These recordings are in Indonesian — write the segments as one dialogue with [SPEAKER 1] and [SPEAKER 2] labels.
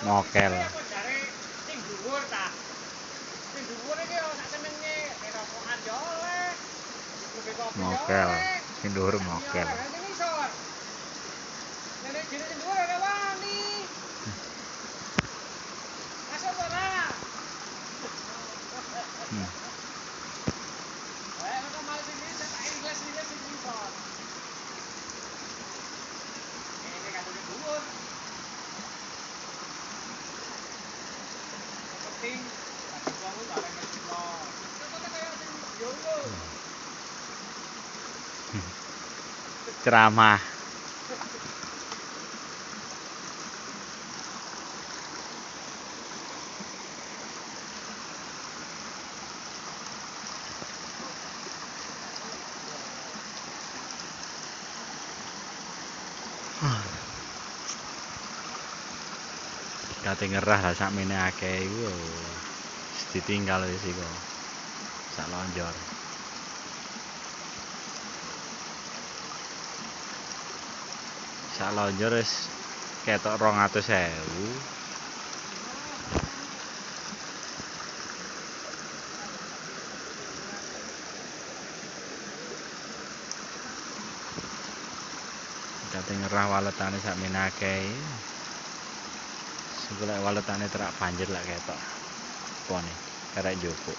[SPEAKER 1] Mokel. Mokel. Sing dhuwur mokel. Ceramah. Kate ngerah lah sakmene akeh iku ditinggal wis iku. Sak lonjor. Sak lonjor wis ketok 200.000. Kate ngerah waletane sakmene akeh. Segolek waletane terak banjir lak ketok. Pone karek njupuk.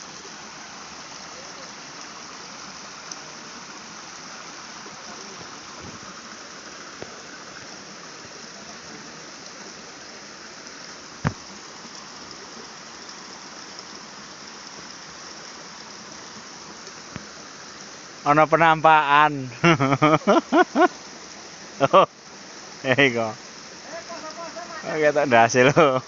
[SPEAKER 1] Ana penampakan. Oh, iku. Oke, tak ndase lho.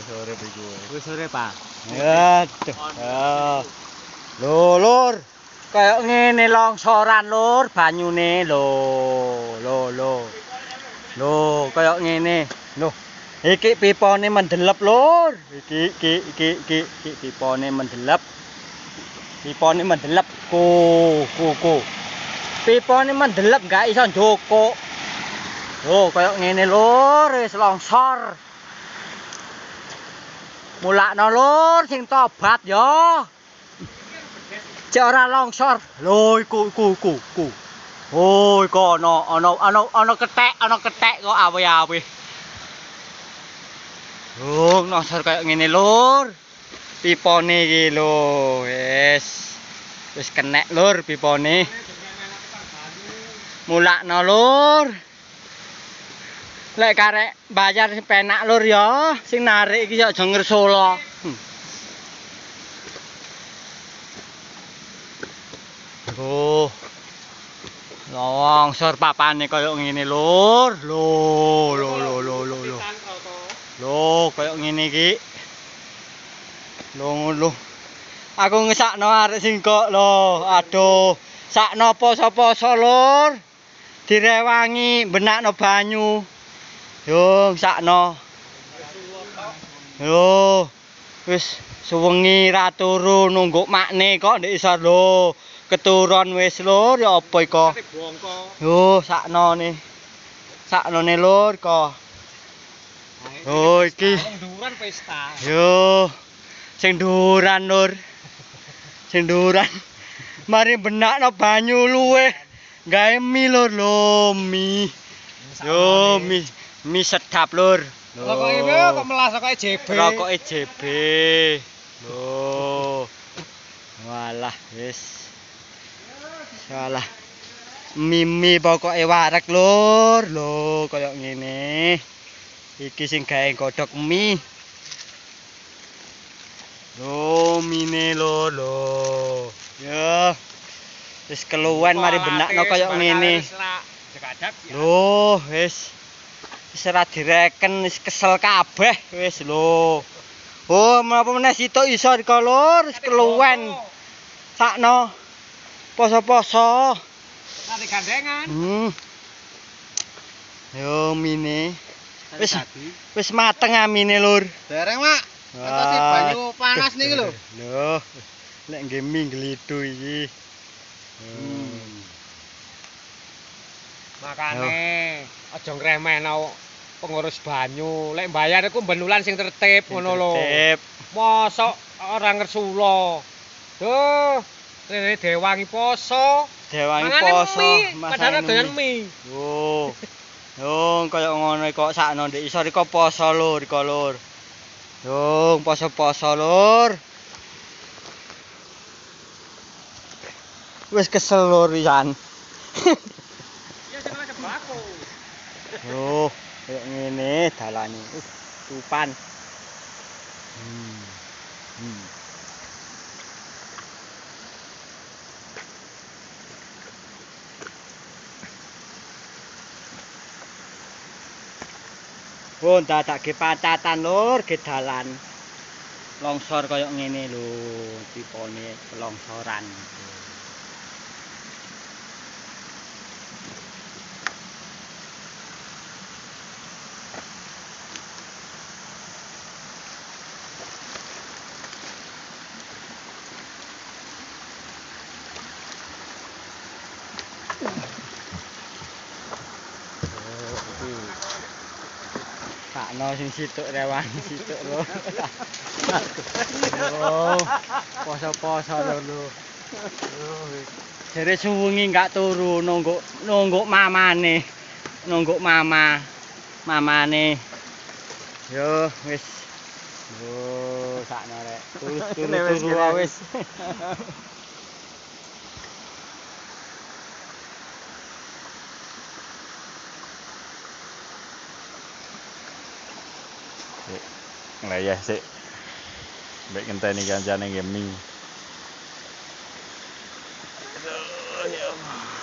[SPEAKER 1] Sore iku. Wis sore, Pak. Aduh. Lho, Lur. Kayak ngene longsoran, Lur, banyune lho. Lho, kayak ngene. Lho. Iki pipone mendelep, Lur. Iki pipone mendelep. Pipone mendelep. Ku. Pipone mendelep gak iso njokok. Lho, kayak ngene, Lur, wis longsor. Mulakno Lur sing tobat ya. Cek ora longsor. Lho iku. Oh, iku ana kethek kok awe-awe. Oh, longsor kaya ngene Lur. Pipone iki lho, wis kenek Lur pipone. Mulakno Lur. Lek karek bayar penak Lur ya, sing narik iki aja ngersula. Oh. Longsor papane kaya ngene Lur. Lho, kaya ngene iki. Lho. Aku ngesakno arek sing kok lho. Aduh, sakno poso-poso Lur. Direwangi benakno banyu. Yo sakno. Yo wis suwengi ra turu nunggu makne kok ndek isor lho. Keturun wis Lur ya apa iko. Yo saknone. Saknone Lur kok. Oh iki nduran pesta. Yo sing nduran Lur. Sing nduran. Mari benakno banyu luweh. Gawe mie Lur lho mie. Yo mie sedap Lur.
[SPEAKER 2] Rokoke kok melas rokoke JB.
[SPEAKER 1] Rokoke JB. Lho. Walah wis. Salah. Mimi pokoke wareg Lur. Lho kaya ngene. Iki sing gawe godhog mie. Lho, mine lho. Ya. Wis keluwen mari benakno kaya ngene. Lho, wis ora direken wis kesel kabeh wis lho. Oh, menapa meneh situk iso rika lur, wis keluwen. Sakno. Poso-poso.
[SPEAKER 2] Nanti gandengan.
[SPEAKER 1] Yo mine. Wis mateng amine lur.
[SPEAKER 2] Dereng, Mak. Atase banyu panas niki lho.
[SPEAKER 1] Lho. Lek nggih mie glidho iki.
[SPEAKER 2] Makane aja ngremehno pengurus banyu. Lek mbayar iku benulan sing tertib ngono lho.
[SPEAKER 1] Tertib.
[SPEAKER 2] Mosok ora ngersula. Duh, rene dewangi poso.
[SPEAKER 1] Dewangi poso,
[SPEAKER 2] padahal doyan mie.
[SPEAKER 1] Yo. Yo kaya ngono kok sakno ndek isor iko poso lur, iko lur. Yo poso-poso lur. Wis kesel lur pisan.
[SPEAKER 2] Ya sing ana sembako.
[SPEAKER 1] Yo, kayak ngene dalane. Tupan. Oh, ndadake pacatan lur, ge dalan. Longsor kaya ngene lho, tipone longsoran. Sakno sing situk rewangi situk lho. Oh, poso-poso lho. Jere suwengi enggak turu nunggu mamane. Nunggu mamane. Yo wis. Yo sakno rek. Turu wis.
[SPEAKER 3] Ngleyeh sik. Mbek ngenteni kancane nggih mie. Aduh, ya Allah.